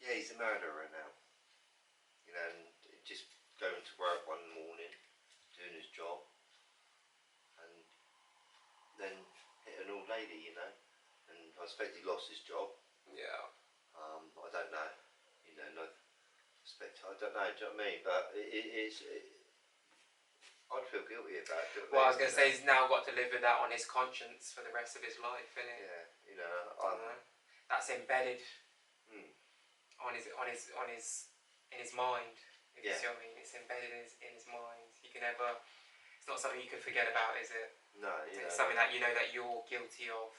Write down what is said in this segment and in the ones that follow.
Yeah, he's a murderer now. You know, and just going to work one morning, doing his job, and then hit an old lady, you know, and I expect he lost his job. Yeah. I don't know, you know, no, I don't know, do you know what I mean? But I'd feel guilty about it. Well, I was going to say, he's now got to live with that on his conscience for the rest of his life, isn't it? Yeah, you know, that's embedded mm. in his mind. If you see what I mean, it's embedded in his mind. You can never. It's not something you can forget about, is it? No, it's something that you know that you're guilty of.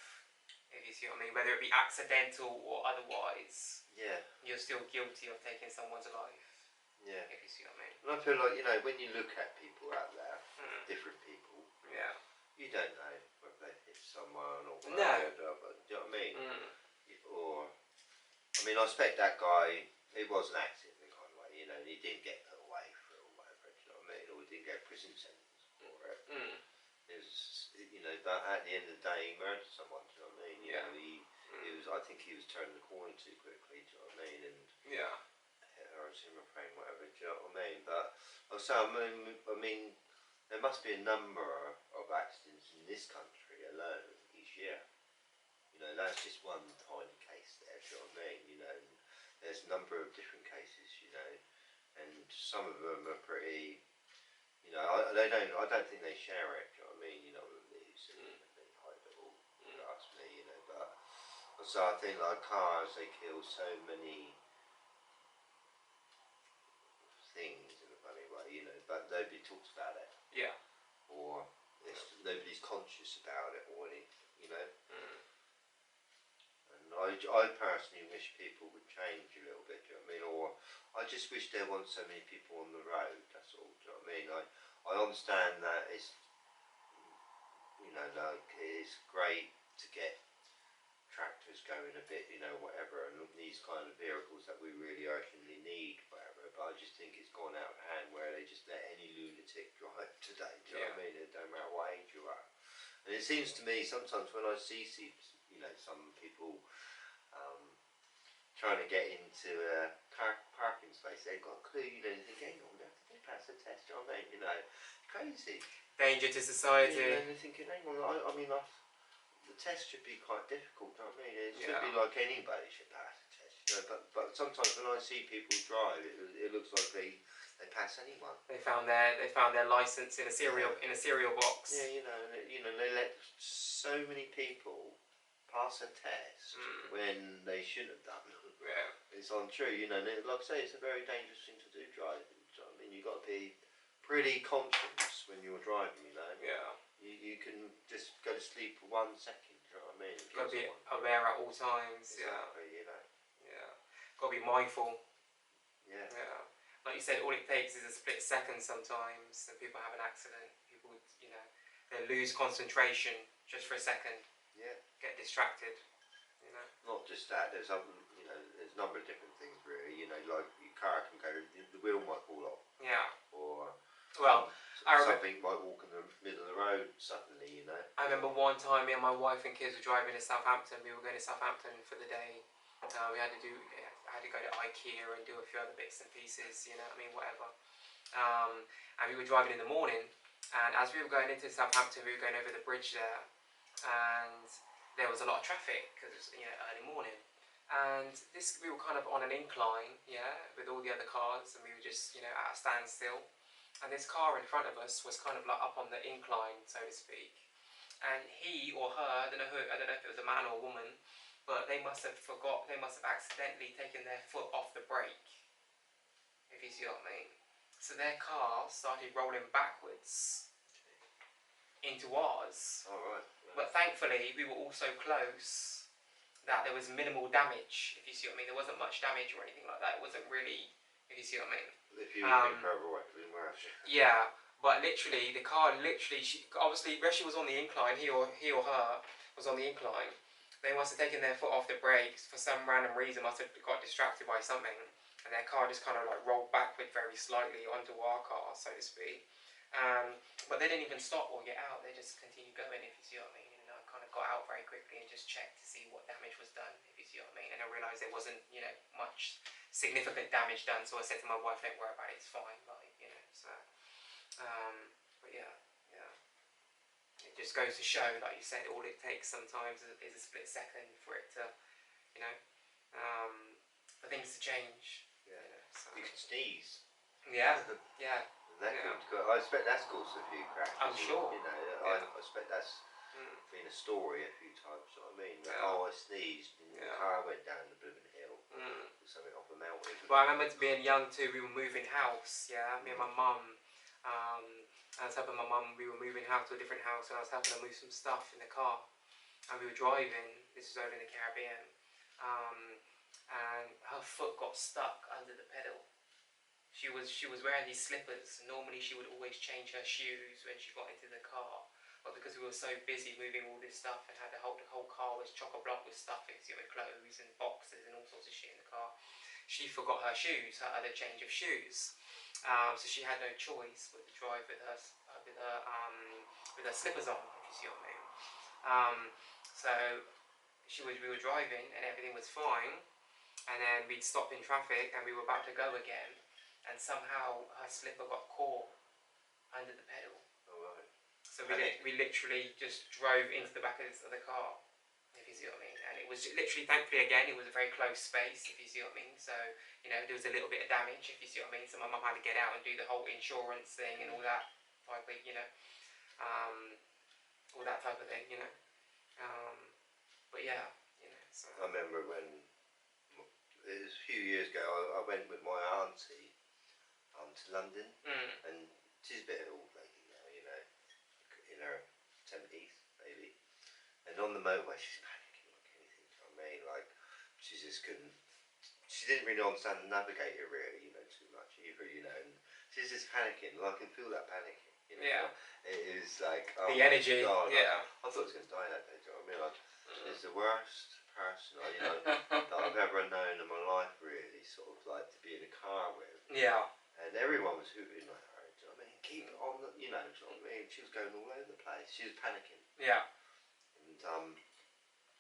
If you see what I mean, whether it be accidental or otherwise. Yeah. You're still guilty of taking someone's life. Yeah. If you see what I mean. And I feel like, you know, when you look at people out there, different people, yeah, you don't know whether they hit someone or whatever. No. Do you know what I mean? Or, I mean, I expect that guy, it was an accident in a kind of way, you know, he didn't get put away for it or whatever, do you know what I mean? Or he didn't get a prison sentence for it. It was, you know, but at the end of the day, he murdered someone, do you know what I mean? You know, he was, I think he was turning the corner too quickly, do you know what I mean? And yeah. Or cinema frame, whatever, do you know what I mean? But also, I mean, there must be a number of accidents in this country alone each year. You know, that's just one tiny case there, do you know what I mean? You know, there's a number of different cases, you know, and some of them are pretty, you know, I don't think they share it, do you know what I mean? You know, the news and they hide it all, that's me, you know, but so I think like cars, they kill so many things in a funny way, you know, but nobody talks about it. Yeah. Or nobody's conscious about it or anything, you know. And I personally wish people would change a little bit, do you know what I mean? Or I just wish there weren't so many people on the road, that's all, do you know what I mean? I understand that it's, you know, like, it's great to get tractors going a bit, you know, whatever, and these kind of vehicles that we really urgently need, whatever, but I just think it's gone out of hand where they just let any lunatic drive today, do you know what I mean? It don't matter what age you are. And it seems to me sometimes when I see you know, some people trying to get into a parking space, they've got a clue, you know, they think, hang on, they pass the test, do you know what I mean? You know, crazy. Danger to society. Yeah, and they're thinking, hang on, I mean, the test should be quite difficult, do you know what I mean? It should be like anybody should pass the test, you know, but sometimes when I see people drive, it looks like they pass anyone. They found their license in a cereal box. Yeah, you know, they let so many people pass a test when they shouldn't have done. Yeah. It's untrue, you know, and like I say, it's a very dangerous thing to do, driving. So, I mean, you've got to be pretty conscious when you're driving, you know. Yeah. You can just go to sleep for 1 second, do you know what I mean? You've got to be aware at all times. Exactly, you know. Yeah. Got to be mindful. Yeah. Yeah. Like you said, all it takes is a split second sometimes, and people have an accident. People, you know, they lose concentration just for a second. Yeah. Get distracted. You know. Not just that. There's you know, there's a number of different things really. You know, like your car can go, the wheel might fall off. Yeah. Or something might walk in the middle of the road suddenly. You know. I remember one time me and my wife and kids were driving to Southampton. We were going to Southampton for the day. I had to go to IKEA and do a few other bits and pieces. You know, I mean, whatever. And we were driving in the morning, and as we were going into Southampton, we were going over the bridge there, and there was a lot of traffic because it was, you know, early morning. And we were kind of on an incline, with all the other cars, and we were just, you know, at a standstill. And this car in front of us was kind of like up on the incline, so to speak. And he or her, I don't know if it was a man or a woman, but they must have accidentally taken their foot off the brake, if you see what I mean. So their car started rolling backwards into ours. All right. But thankfully, we were all so close that there was minimal damage, if you see what I mean. There wasn't much damage or anything like that. It wasn't really, if you see what I mean. If you were further away, yeah, but literally, the car obviously, where she was on the incline, he or her was on the incline. They must have taken their foot off the brakes for some random reason, must have got distracted by something, and their car just kind of like rolled backward very slightly onto our car, so to speak. But they didn't even stop or get out, they just continued going, if you see what I mean. And I kind of got out very quickly and just checked to see what damage was done, if you see what I mean. And I realised there wasn't, you know, much significant damage done. So I said to my wife, don't worry about it, it's fine, like, you know. So but yeah, it just goes to show, like you said, all it takes sometimes is a split second for it to, you know, for things to change. Yeah. You know, so. You can sneeze. Yeah, yeah. I expect that's caused a few crashes. I'm sure. You know, Yeah. I expect that's been a story a few times. You know what I mean? Like, Yeah. I sneezed and the car went down the blooming hill. Or something off the mountain. Well, I remember being young too. We were moving house. Yeah, me and my mum. I was helping my mum. We were moving house to a different house, and I was helping her move some stuff in the car. And we were driving. This was over in the Caribbean, and her foot got stuck under the pedal. She was wearing these slippers. Normally she would always change her shoes when she got into the car, but because we were so busy moving all this stuff and had the whole car was chock-a-block with stuff, with clothes and boxes and all sorts of shit in the car, she forgot her shoes, her other change of shoes. So she had no choice but to drive with her slippers on, if you see what I mean. So we were driving and everything was fine, and then we'd stopped in traffic and we were about to go again, and somehow her slipper got caught under the pedal. Oh, right. So we literally just drove into the back of the car, if you see what I mean. And it was literally, thankfully again, it was a very close space, if you see what I mean. So, you know, there was a little bit of damage, if you see what I mean. So my mum had to get out and do the whole insurance thing and all that type of, you know, all that type of thing, you know. But yeah, you know. So. I remember when, it was a few years ago, I went with my auntie to London, and she's a bit of an old lady now, you know, in her 70s maybe, and on the motorway she's panicking like anything, you know what I mean, like she just couldn't, she didn't really understand the navigator really, you know, too much either, you know, and she's just panicking, and I can feel that panicking, you know. Yeah. It is like, oh the energy, God, yeah. I thought I was going to die that day, do you know what I mean, like, it's the worst person, you know, that I've ever known in my life really, sort of like to be in a car with. Yeah. And everyone was hooting at her, do you know what I mean? Keep it on, you know, do you know what I mean? She was going all over the place. She was panicking. Yeah. And,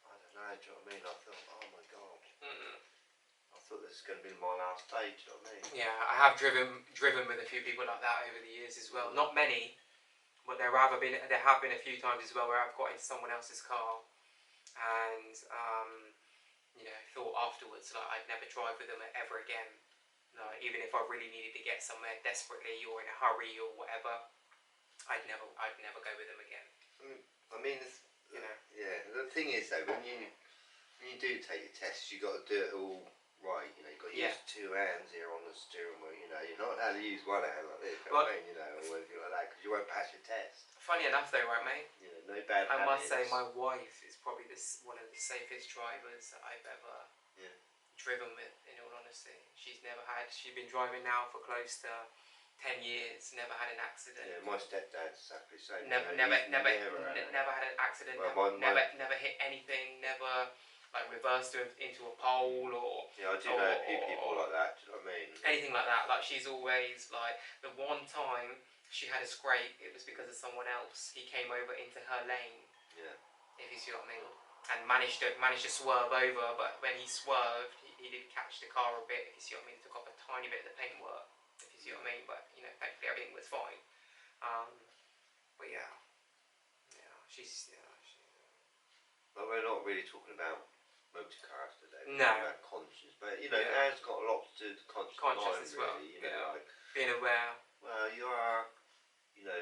I don't know, do you know what I mean? I thought, oh my God. I thought this was going to be my last day, do you know what I mean? Yeah, I have driven with a few people like that over the years as well. Not many, but there have been a few times as well where I've got into someone else's car and, you know, thought afterwards, like, I'd never drive with them ever again. Even if I really needed to get somewhere desperately or in a hurry or whatever, I'd never go with them again. I mean, you know. Yeah. The thing is though, when you do take your tests, you got to do it all right. You know, you got to use two hands here on the steering wheel. You know, you're not allowed to use one hand like this. You know what I mean? You know, or anything like that, because you won't pass your test. Funny enough, though, right, mate? You know, no bad habits. I must say, my habits. wife is probably one of the safest drivers that I've ever driven with, in all honesty. She's been driving now for close to 10 years, never had an accident. Yeah, my stepdad's exactly the same. Never had an accident, well, never hit anything, never like reversed into a pole or... Yeah, I do know a few people like that, do you know what I mean? Anything like that, like she's always like, the one time she had a scrape, it was because of someone else. He came over into her lane. Yeah. If you see what I mean. And managed to swerve over, but when he swerved, he did catch the car a bit, if you see what I mean. He took off a tiny bit of the paintwork, if you see what I mean. But, you know, thankfully everything was fine. But yeah. But we're not really talking about motor cars today. We're no. talking about conscience. But, you know, it has got a lot to do with conscious as well. Really, you know, like, being aware. Well, you are, you know,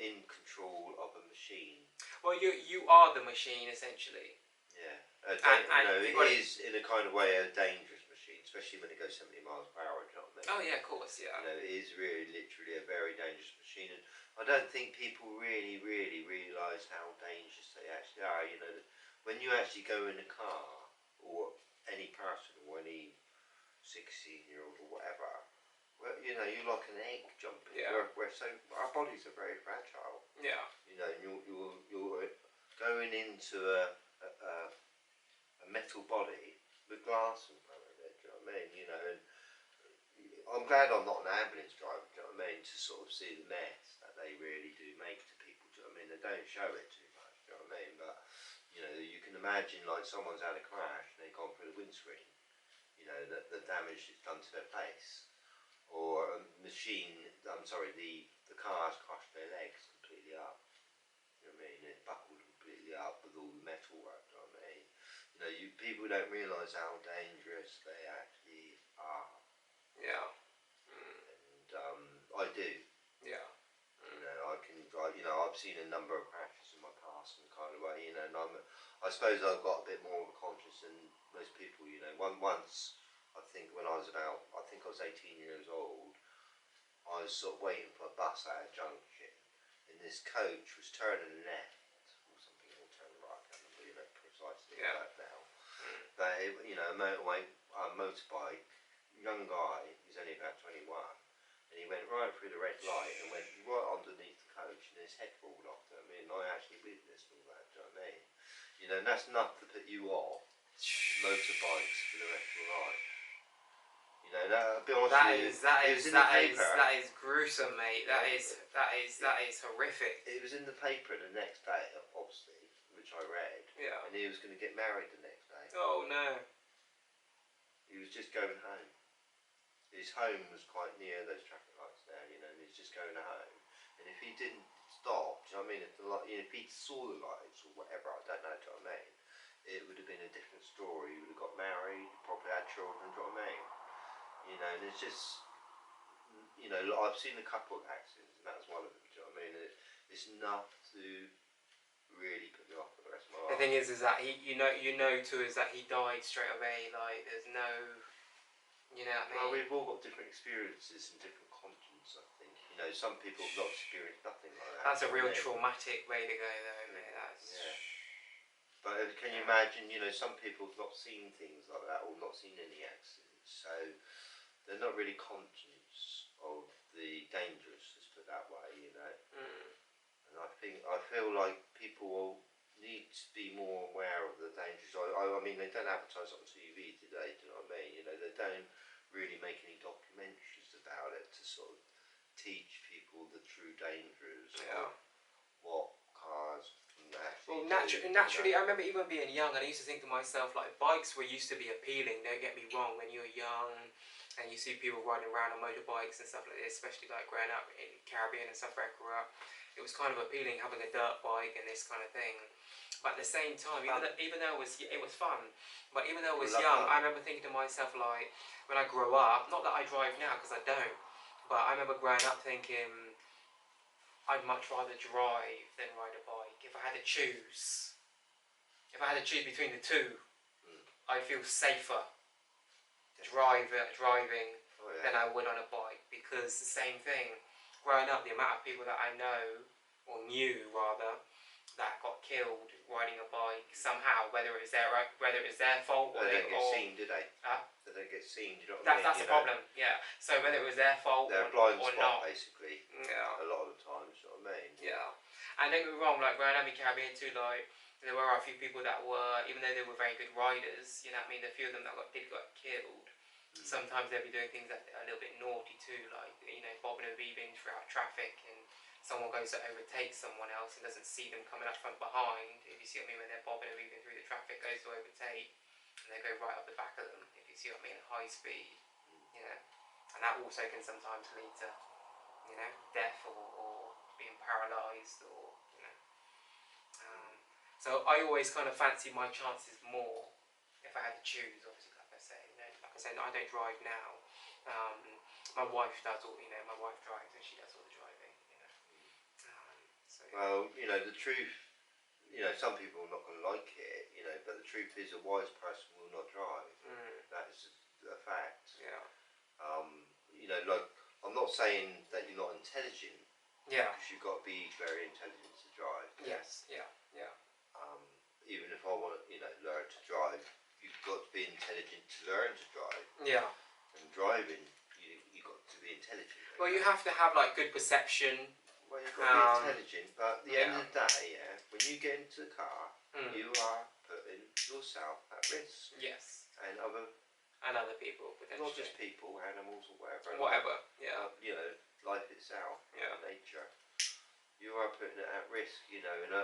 in control of a machine. Well, you are the machine, essentially. Yeah. And you know, it is, in a kind of way, a dangerous machine, especially when it goes 70 miles per hour, do you know what I mean? Oh, yeah, of course, yeah. You know, it is really, literally a very dangerous machine. And I don't think people really, really realise how dangerous they actually are. You know, when you actually go in a car, or any person, or any 16-year-old or whatever, well, you know, you're like an egg jumping. Yeah. Our bodies are very fragile. Yeah. You know, and you're going into a metal body with glass in front of it. Do you know what I mean? You know, and I'm glad I'm not an ambulance driver. Do you know what I mean? To sort of see the mess that they really do make to people. Do you know what I mean? They don't show it too much. Do you know what I mean? But you know, you can imagine like someone's had a crash and they've gone through the windscreen. You know, know, the damage that's done to their face. Or a machine, the car's crushed their legs completely up. You know what I mean? It buckled completely up with all the metal work, you know what I mean? You know, people don't realise how dangerous they actually are. Yeah. And I do. Yeah. You know, I've seen a number of crashes in my past and kind of way, you know, and I suppose I've got a bit more of a conscience than most people, you know. Once, I think when I was 18 years old, I was sort of waiting for a bus at a junction, and this coach was turning left, or something, or turning right, I can't remember, you know, precisely that now. But, you know, a motorbike, young guy, he's only about 21, and he went right through the red light and went right underneath the coach, and his head rolled off. I mean, I actually witnessed all that. Do you know what I mean? You know, and that's enough to put you off motorbikes for the rest of your life. You know, I'll be honest with you. That is gruesome, mate. That is horrific. It was in the paper the next day, obviously, which I read. Yeah. And he was going to get married the next day. Oh no. He was just going home. His home was quite near those traffic lights there, you know, and he was just going home. And if he didn't stop, do you know what I mean? If he saw the lights or whatever, I don't know, do you know what I mean? It would have been a different story. He would have got married, probably had children, do you know what I mean? You know, and it's just, you know, I've seen a couple of accidents, and that's one of them, do you know what I mean? It's enough to really put me off for the rest of my life. The thing is that he that he died straight away. Like, there's no, you know what I mean? Well, we've all got different experiences and different conscience, I think. You know, some people have not experienced nothing like that. That's a real traumatic way to go, though, mate. Yeah. But can you imagine, you know, some people have not seen things like that or not seen any accidents, so they're not really conscious of the dangers, let's put it that way, you know. And I feel like people need to be more aware of the dangers. I mean, they don't advertise on TV today, do you know what I mean? You know, they don't really make any documentaries about it to sort of teach people the true dangers of what cars can actually do. Naturally, I remember even being young, and I used to think to myself, like, bikes used to be appealing, don't get me wrong, when you were young, and you see people riding around on motorbikes and stuff like this, especially like growing up in Caribbean and stuff where I grew up. It was kind of appealing having a dirt bike and this kind of thing. But at the same time, even though it was fun, but even though I was young, I remember thinking to myself, like, when I grow up, not that I drive now because I don't, but I remember growing up thinking I'd much rather drive than ride a bike. If I had to choose between the two, I'd feel safer driving than I would on a bike, because the same thing, growing up, the amount of people that I know, or knew rather, that got killed riding a bike somehow, whether it was their fault or they don't get seen, do they? They don't get seen, do you know what I mean? That's the problem, yeah. So whether it was their fault they're or blind spot, not, basically. yeah. A lot of the times, you know what I mean? Yeah. And don't get me wrong, like growing up in Caribbean too, like there were a few people that were, even though they were very good riders, you know what I mean, the few of them that got killed. Sometimes they'd be doing things that are a little bit naughty too, like, you know, bobbing and weaving throughout traffic, and someone goes to overtake someone else and doesn't see them coming up from behind, if you see what I mean, when they're bobbing and weaving through the traffic, goes to overtake, and they go right up the back of them, if you see what I mean, at high speed, you know. And that also can sometimes lead to, you know, death or being paralysed, or, you know. So I always kind of fancy my chances more if I had to choose, obviously, like I say, you know, like I said, I don't drive now. My wife does all, you know, my wife drives and she does all the driving, you know. So, yeah. Well, you know, the truth, you know, some people are not going to like it, you know, but the truth is a wise person will not drive. That is a fact. Yeah. You know, like, I'm not saying that you're not intelligent. Yeah. Because you've got to be very intelligent to drive. Yes, yeah. Even if I want to, you know, learn to drive, you've got to be intelligent to learn to drive. Yeah. And driving, you've got to be intelligent. Well, you have to have, like, good perception. Well, you've got to be intelligent, but at the end of the day, when you get into the car, you are putting yourself at risk. Yes. And other people, potentially. Not just people, animals or whatever. Whatever, yeah. You know, life itself, nature. You are putting it at risk, you know, and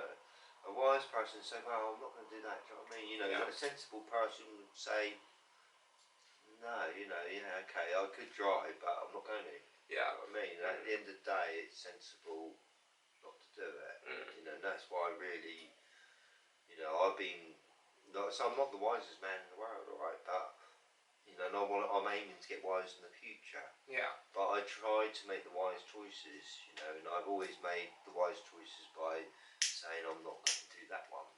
a wise person would say, well, I'm not going to do that, do you know what I mean? You know, a sensible person would say, no, okay, I could drive, but I'm not going to. Yeah. You know what I mean? At the end of the day, it's sensible not to do it. You know, and that's why really, you know, I've been, so I'm not the wisest man in the world, alright, but, you know, and I'm aiming to get wise in the future. Yeah. But I try to make the wise choices, you know, and I've always made the wise choices by saying I'm not going to do that one.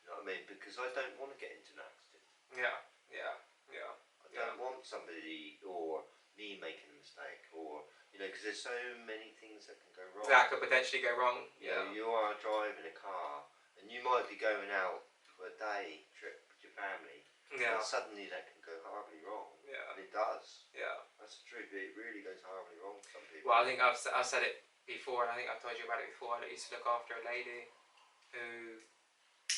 You know what I mean? Because I don't want to get into an accident. Yeah. Yeah. Yeah. I don't want somebody or me making a mistake, or, you know, because there's so many things that can go wrong. That could potentially go wrong. You know, you are driving a car and you might be going out for a day trip with your family. Yeah. And suddenly that can go horribly wrong. Yeah. And it does. Yeah. That's the truth. It really goes horribly wrong for some people. Well, I think I've said it before, and I think I've told you about it before. I used to look after a lady who,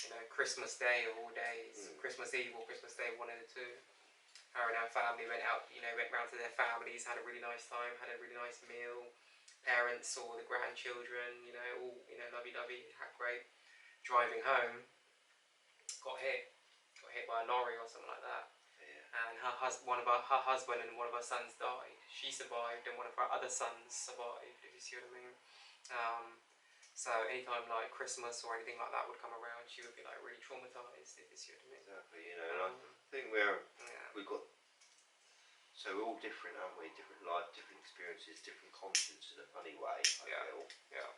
you know, Christmas Day of all days, Christmas Eve or Christmas Day, one of the two, her and her family went out, you know, went round to their families, had a really nice time, had a really nice meal. Parents saw the grandchildren, you know, all, you know, lovey-dovey, had great. Driving home, got hit by a lorry or something like that. And her husband and one of her sons died. She survived, and one of her other sons survived, if you see what I mean. So anytime like Christmas or anything like that would come around, she would be like really traumatized, if you see what I mean. Exactly, you know, and I think we've got, so we're all different, aren't we? Different life, different experiences, different conscience in a funny way, I feel. Yeah.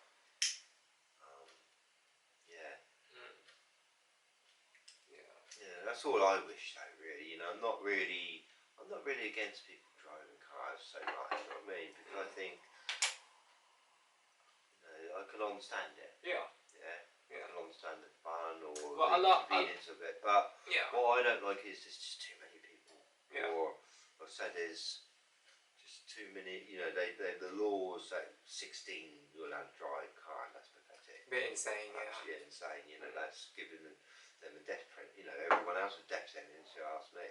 Yeah, that's all I wish though, really. You know, I'm not really against people driving cars so much, you know what I mean? Because I think, you know, I can understand it. Yeah. I can understand the fun or well, the convenience of it, but what I don't like is there's just too many people. Yeah. Or, like I said, there's just too many, you know, the laws that 16 you're allowed to drive a car, and that's pathetic. A bit insane, Absolutely insane, you know, that's giving them a death sentence, you know, everyone else a death sentence, you ask me,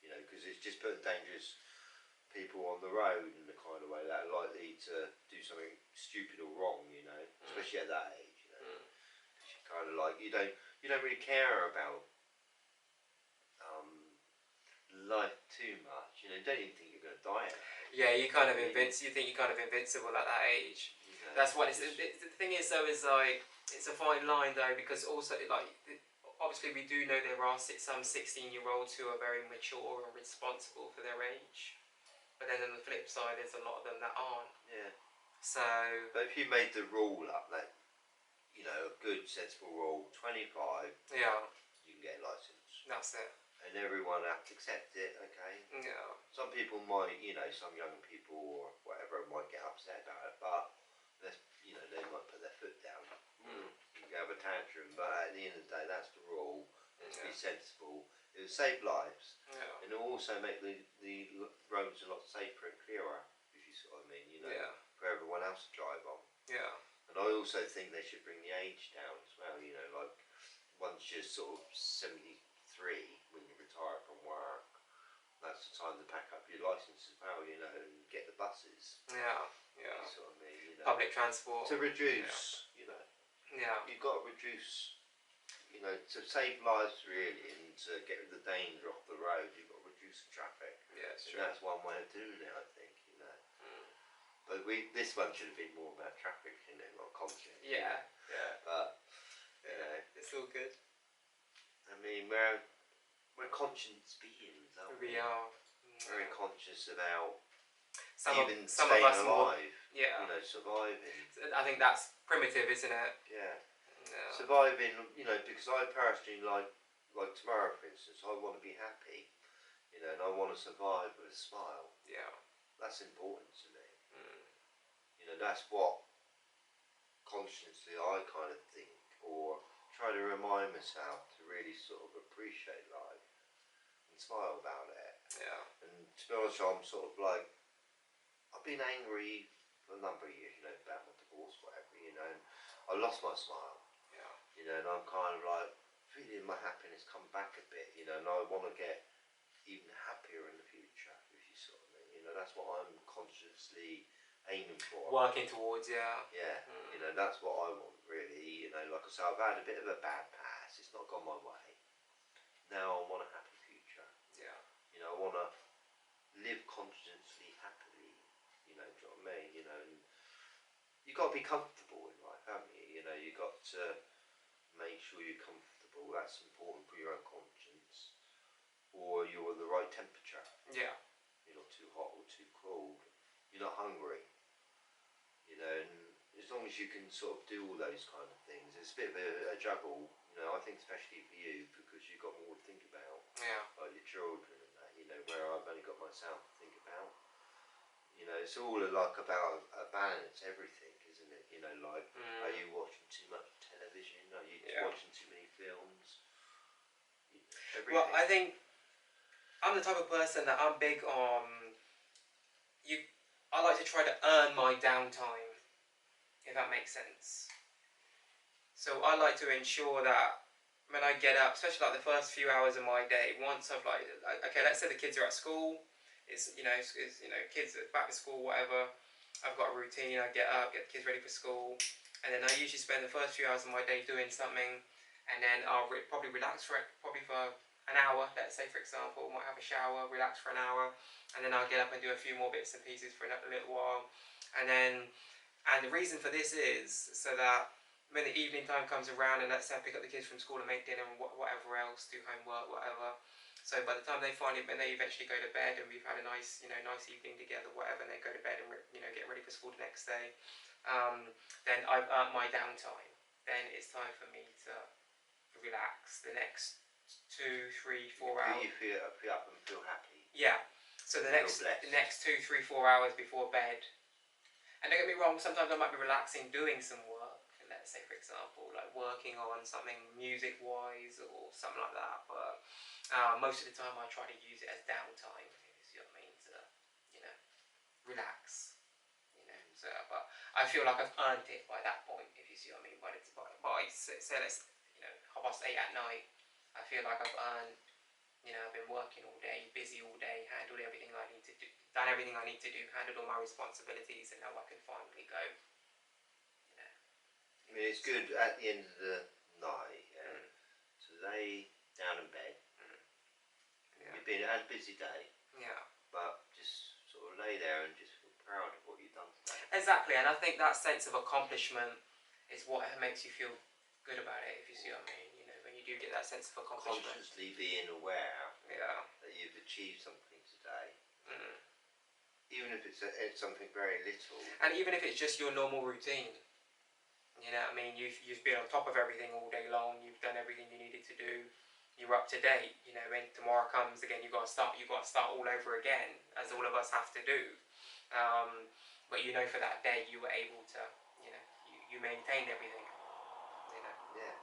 you know, because it's just putting dangerous people on the road in the kind of way that are likely to do something stupid or wrong, you know, especially at that age, you know, because you kind of like, you don't really care about life too much, you know, you don't even think you're going to die at that age. Yeah, you think you're kind of invincible at that age. You know, that's what the thing is though, is like, it's a fine line though, because also like, obviously we do know there are some 16-year-olds who are very mature and responsible for their age, but then on the flip side there's a lot of them that aren't. Yeah. So, but if you made the rule up, like, you know, a good sensible rule, 25, yeah, you can get a license. that's it. And everyone has to accept it, okay? Yeah. Some people might, you know, some young people or whatever might get upset about it, but you know, they might put their foot down. You can have a tantrum, but at the end of the day, that's the rule. It's be sensible. It will save lives, and it will also make the roads a lot safer and clearer, if you see what I mean. You know, for everyone else to drive on. Yeah. And I also think they should bring the age down as well. You know, like once you're sort of 73, when you retire from work, that's the time to pack up your license as well, you know, and get the buses. Yeah. You sort of mean, you know, public transport. to reduce, you know. Yeah. You've got to reduce, you know, to save lives really, and to get the danger off the road, you've got to reduce the traffic. Yeah, it's and true. that's one way of doing it, I think, you know. But this one should have been more about traffic, you know, not conscience. Yeah. You know? But, you know, it's all good. I mean, we're conscious beings, aren't we? We are. Very conscious about some even of staying us alive. You know, surviving. I think that's primitive, isn't it? Yeah. Surviving, you know, because I personally like tomorrow, for instance, I want to be happy, you know, and I want to survive with a smile. Yeah. That's important to me. You know, that's what consciously I kind of think, or try to remind myself to really sort of appreciate life and smile about it. Yeah. And to be honest, I'm sort of like, I've been angry for a number of years, you know, about my divorce, whatever, you know, and I lost my smile. Yeah. You know, and I'm kind of like feeling my happiness come back a bit, you know, and I want to get even happier in the future, if you sort of mean. You know, that's what I'm consciously aiming for. Working towards, yeah. Yeah, you know, that's what I want, really. You know, like I say, I've had a bit of a bad past. It's not gone my way. Now I want a happy future. Yeah. You know, I want to live consciously. you've got to be comfortable in life, haven't you? You know, you've got to make sure you're comfortable. That's important for your own conscience. Or you're the right temperature. Yeah. You're not too hot or too cold. You're not hungry. You know, and as long as you can sort of do all those kind of things, it's a bit of a juggle. You know, I think especially for you, because you've got more to think about. Yeah. Like your children and that, you know, where I've only got myself to think about. You know, it's all like about a balance, everything, isn't it? You know, like, are you watching too much television? Are you watching too many films? Everything. Well, I think I'm the type of person that I'm big on. I like to try to earn my downtime, if that makes sense. So I like to ensure that when I get up, especially like the first few hours of my day, once I've like okay, let's say the kids are at school, it's kids are back to school, whatever. I've got a routine. I get up, get the kids ready for school, and then I usually spend the first few hours of my day doing something, and then I'll probably relax for an hour. Let's say, for example, might have a shower, relax for an hour, and then I'll get up and do a few more bits and pieces for a little while, and the reason for this is so that when the evening time comes around, and let's say I pick up the kids from school and make dinner and whatever else, do homework, whatever. So by the time they when they eventually go to bed, and we've had a nice evening together, whatever, and they go to bed and get ready for school the next day, then I've earned my downtime. Then it's time for me to relax the next 2, 3, 4 hours. You feel up and feel happy. Yeah. So the next 2, 3, 4 hours before bed. And don't get me wrong, sometimes I might be relaxing doing some work. Let's say, for example, like working on something music-wise or something like that. But most of the time I try to use it as downtime, if you see what I mean, to, relax. So, but I feel like I've earned it by that point, if you see what I mean. By say let's, 8:30 at night, I feel like I've earned, I've been working all day, busy all day, handled everything I need to do, done everything I need to do, handled all my responsibilities, and now I can finally go. I mean, it's good at the end of the night to lay down in bed. Yeah. You've been had a busy day. Yeah. But just sort of lay there and just feel proud of what you've done today. Exactly, and I think that sense of accomplishment is what makes you feel good about it, if you see what I mean. When you do get that sense of accomplishment. Consciously being aware that you've achieved something today. Even if it's something very little. And even if it's just your normal routine. You've been on top of everything all day long. You've done everything you needed to do. You're up to date. When tomorrow comes again, you've got to start all over again, as all of us have to do. But for that day, you were able to, you maintained everything. Yeah.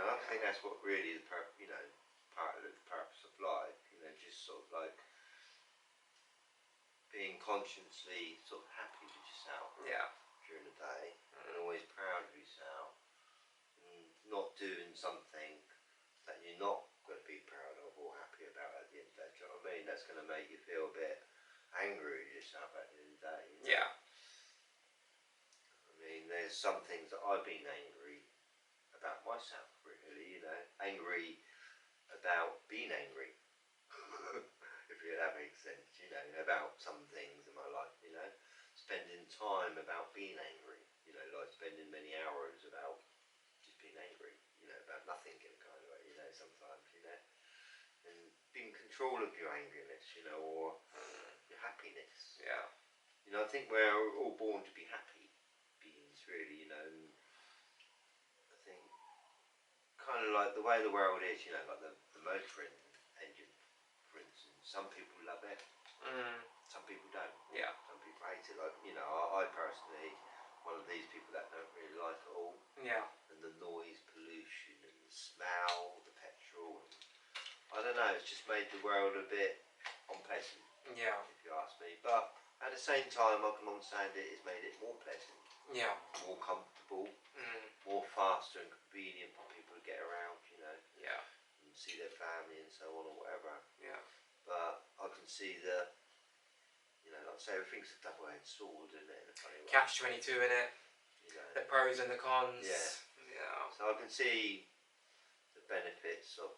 I think that's what really part of the purpose of life. Just sort of like being consciously sort of happy with yourself. Yeah. During the day, and always proud of yourself, and not doing something that you're not going to be proud of or happy about at the end of the day. Do you know what I mean? That's going to make you feel a bit angry with yourself at the end of the day. Yeah. I mean, there's some things that I've been angry about myself, really. Angry about being angry. If that makes sense, about some things in my life, spending time about being angry, like spending many hours about just being angry, about nothing in a kind of way, sometimes, and being in control of your angriness, or your happiness. Yeah. I think we're all born to be happy beings, really, and I think kind of like the way the world is, like the motor engine, for instance, some people love it. Some people don't. Yeah. Some people hate it. Like, I personally, one of these people that don't really like it all. Yeah. And the noise pollution and the smell, the petrol. And, I don't know, it's just made the world a bit unpleasant. Yeah. If you ask me. But at the same time, I can understand it's made it more pleasant. Yeah. More comfortable. More faster and convenient for people to get around, Yeah. And see their family and so on or whatever. Yeah. But I can see that, like I say, everything's a double-edged sword, isn't it, in a funny way. Catch-22 in it. The pros and the cons. Yeah. Yeah. So I can see the benefits of,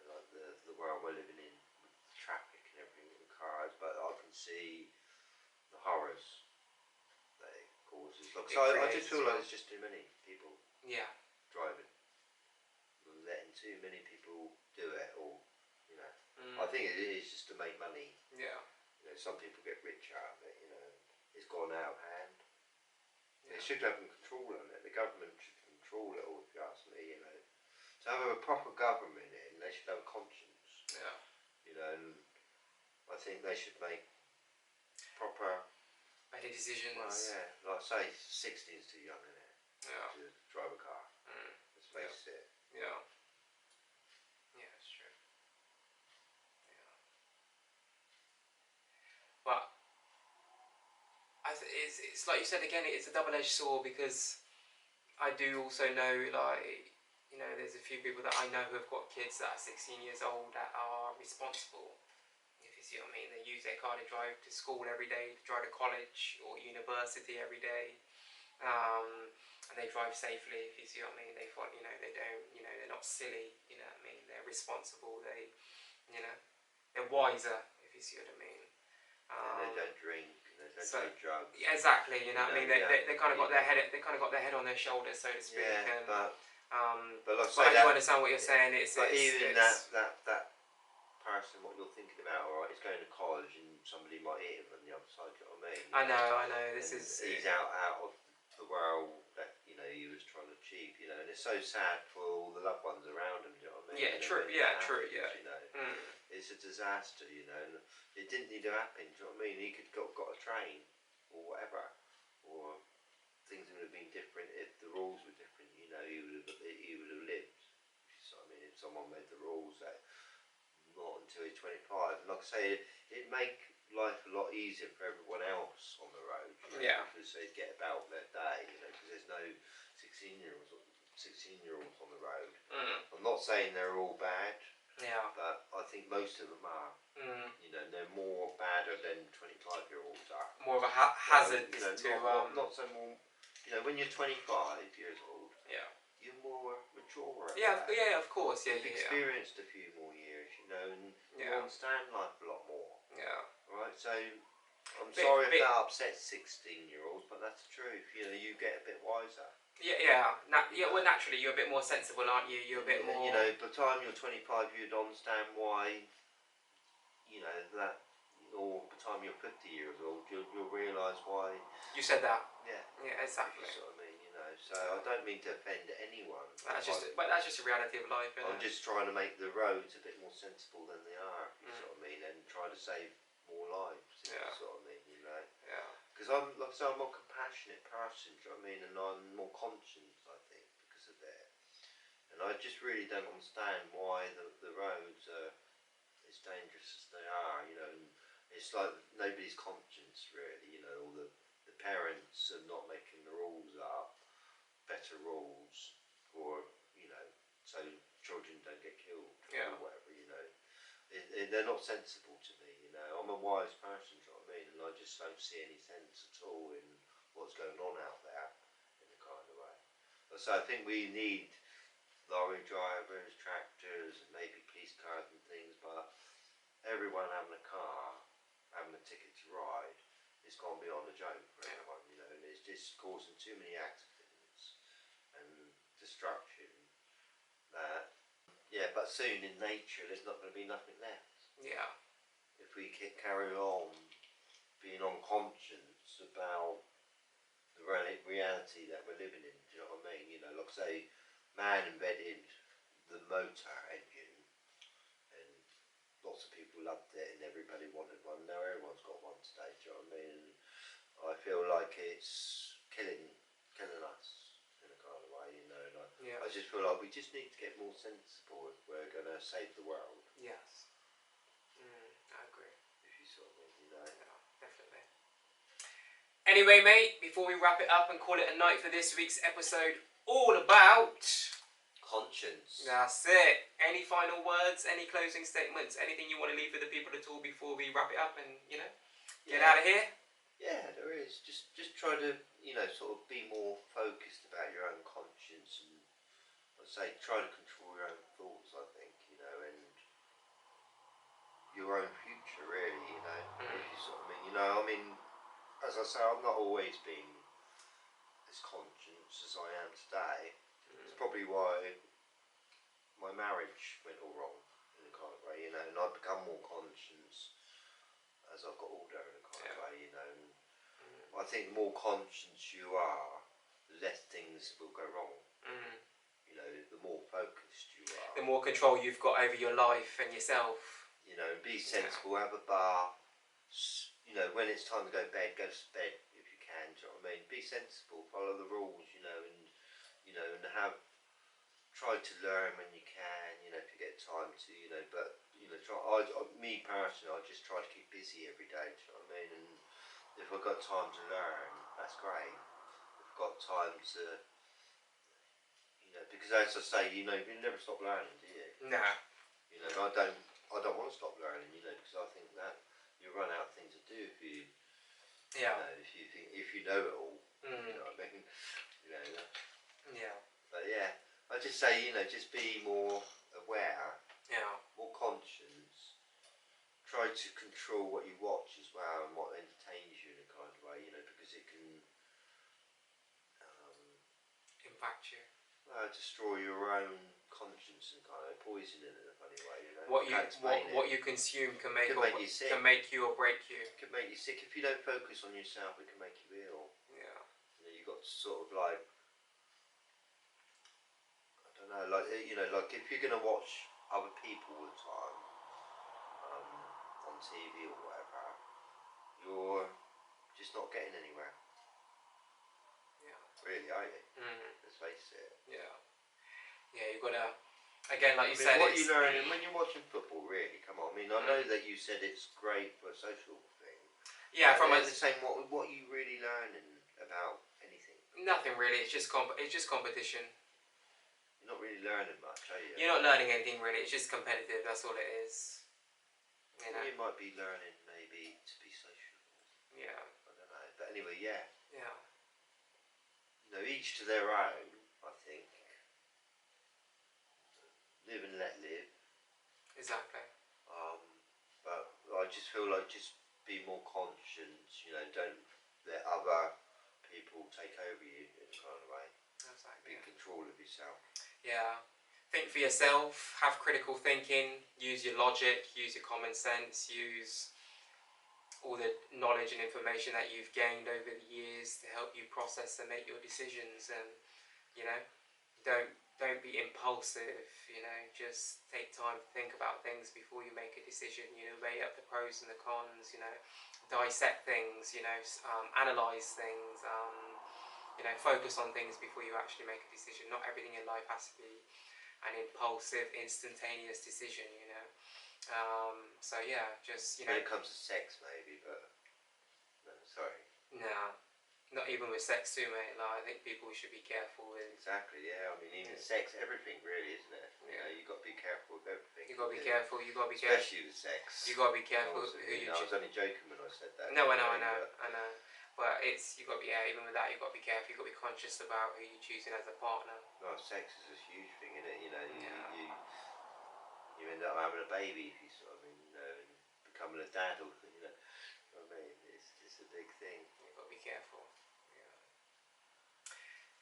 like the world we're living in, with the traffic and everything with the cars, but I can see the horrors that So I just feel like there's just too many people driving. Letting too many people do it, or I think it is just to make money. Some people get rich out of it. It's gone out of hand. They should have control on it. The government should control it all, if you ask me. To have a proper government in, they should have a conscience. And I think they should make proper better decisions. Well, like I say, 16 is too young, isn't it? To drive a car. Let's face it. It's true. But it's like you said again. It's a double-edged sword, because I do also know, like, there's a few people that I know who have got kids that are 16 years old that are responsible. If you see what I mean, they use their car to drive to school every day, to drive to college or university every day. And they drive safely, if you see what I mean. They don't, they're not silly, you know what I mean. They're responsible. They're wiser, if you see what I mean. They don't drink. They don't take drugs. Yeah, exactly. You know what I mean. They kind of got their head. They kind of got their head on their shoulders, so to speak. But like I do understand what you're saying. Even that person, what you're thinking about, alright, is going to college and somebody might hit him on the other side. Do you know what I mean? I know. He's out of the world that he was trying to achieve. And it's so sad for all the loved ones around him. Do you know what I mean? Yeah, true. Yeah, true. Yeah. It's a disaster. And it didn't need to happen. Do you know what I mean? He could got a train or whatever, or things would have been different if the rules were different. He would have lived. So I mean, if someone made the rules that not until he's 25, and like I say, it'd make life a lot easier for everyone else on the road. Because they'd get about their day. Because there's no 16-year-olds on the road. I'm not saying they're all bad. But I think most of them are. They're more badder than 25-year-olds are. More of a hazard to. Not so more. When you're 25 years old, you're more mature. Of course. You've experienced a few more years, and you understand life a lot more. Right. So I'm sorry if that upsets 16-year-olds, but that's the truth. You get a bit wiser. Well, naturally, you're a bit more sensible, aren't you? You're a bit more. By the time you're 25, you'd understand why. That. Or by the time you're 50 years old, you'll realise why. You said that. Yeah, exactly. That's what I mean, So I don't mean to offend anyone. But that's just a reality of life, isn't I'm just trying to make the roads a bit more sensible than they are. You know what I mean, and try to save more lives. You know what I mean, Because I'm a more compassionate person. Do you know what I mean? And I'm more conscious, I think, because of that. And I just really don't understand why the roads are as dangerous as they are. And it's like nobody's conscience, really. All the parents are not making the rules up, better rules, or so children don't get killed or whatever. They're not sensible to me. I'm a wise person. Do you know what I mean? And I just don't see any sense at all in what's going on out there in a kind of way. So I think we need lorry drivers, tractors, and maybe police cars and things, but everyone having a car, having a ticket to ride, it's going to be on a joke for everyone, and it's just causing too many accidents and destruction that, but soon in nature there's not going to be nothing left. If we carry on being unconscious about the reality that we're living in, do you know what I mean? Like I say, man invented the motor engine, and lots of people loved it, and everybody wanted one. Now everyone's got one today. Do you know what I mean? I feel like it's killing us in a kind of way, And I just feel like we just need to get more sensible if we're going to save the world. Yes. I agree. If you sort of mean, definitely. Anyway, mate, before we wrap it up and call it a night for this week's episode, all about conscience. That's it. Any final words, any closing statements, anything you want to leave with the people at all before we wrap it up and, get out of here? Yeah, there is. Just try to, sort of be more focused about your own conscience, and I'd say try to control your own thoughts, I think, and your own future, really, If you sort of mean, as I say, I've not always been as conscious as I am today. It's probably why my marriage went all wrong in a kind of way, you know, and I've become more conscious as I've got older in a kind of way, you know. And I think the more conscious you are, the less things will go wrong. You know, the more focused you are. The more control you've got over your life and yourself. You know, be sensible, have a bath. You know, when it's time to go to bed, go to bed if you can. Do you know what I mean? Be sensible, follow the rules. You know, and try to learn when you can. You know, if you get time to. You know, but you know, me personally, I just try to keep busy every day. Do you know what I mean? And if I've got time to learn, that's great. If I've got time to, you know, because as I say, you know, you never stop learning, do you? No. You know, I don't want to stop learning, you know, because I think that you run out of things to do if you, Yeah. you know, if you know it all. You know what I mean? You know. Yeah. But yeah, I just say, you know, just be more aware. Yeah. More conscious. Try to control what you watch as well and what entertains you in a kind of way, you know, because it can impact you. Destroy your own conscience and kind of poison it in a funny way, you know. What you consume can make you sick. Can make you or break you. It can make you sick if you don't focus on yourself. It can make you ill. Yeah. You know, you got to sort of like, I don't know, like you know, like if you're gonna watch other people all the time on TV or whatever, you're just not getting anywhere. Yeah. Really, are you? Let's face it. Yeah. Yeah, you've got to, again, like you said, what you learning when you're watching football, really, come on. I mean, I know that you said it's great for a social thing. Yeah, from the same, what are you really learning about anything? Nothing really, it's just competition. You're not really learning much, are you? You're not learning anything really, it's just competitive, that's all it is. You know? You might be learning maybe to be social. Yeah. I don't know, but anyway, yeah. Yeah. You know, each to their own, I think. Live and let live. Exactly. But I just feel like just be more conscious, you know, don't let other people take over you in a kind of way. Exactly. Be in control of yourself. Yeah. Think for yourself, have critical thinking, use your logic, use your common sense, use all the knowledge and information that you've gained over the years to help you process and make your decisions. And, you know, don't be impulsive, you know, just take time to think about things before you make a decision, you know, weigh up the pros and the cons, you know, dissect things, you know, analyse things, you know, focus on things before you actually make a decision. Not everything in life has to be an impulsive, instantaneous decision, you know. So yeah, just, you know. When it comes to sex maybe, but, no, sorry. No. Not even with sex too, mate. Like, I think people should be careful with. Exactly, yeah. I mean, even sex, everything really, isn't it? You know, you've got to be careful with everything. You've got to be careful. You've got to be careful. Especially with sex. You've got to be careful who you choose. I was only joking when I said that. No, I know. But you've got to be, even with that, you've got to be careful. You've got to be conscious about who you're choosing as a partner. No, sex is a huge thing, isn't it? You know, you end up having a baby if you sort of, you know, and becoming a dad or, you know what I mean? It's a big thing. You've got to be careful.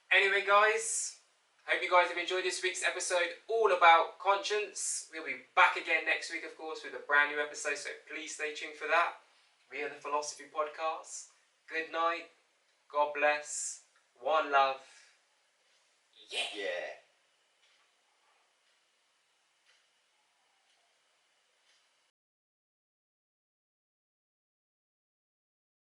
Anyway, guys, hope you guys have enjoyed this week's episode all about conscience. We'll be back again next week, of course, with a brand new episode, so please stay tuned for that. We are the Philosophy Podcast. Good night. God bless. One love. Yeah.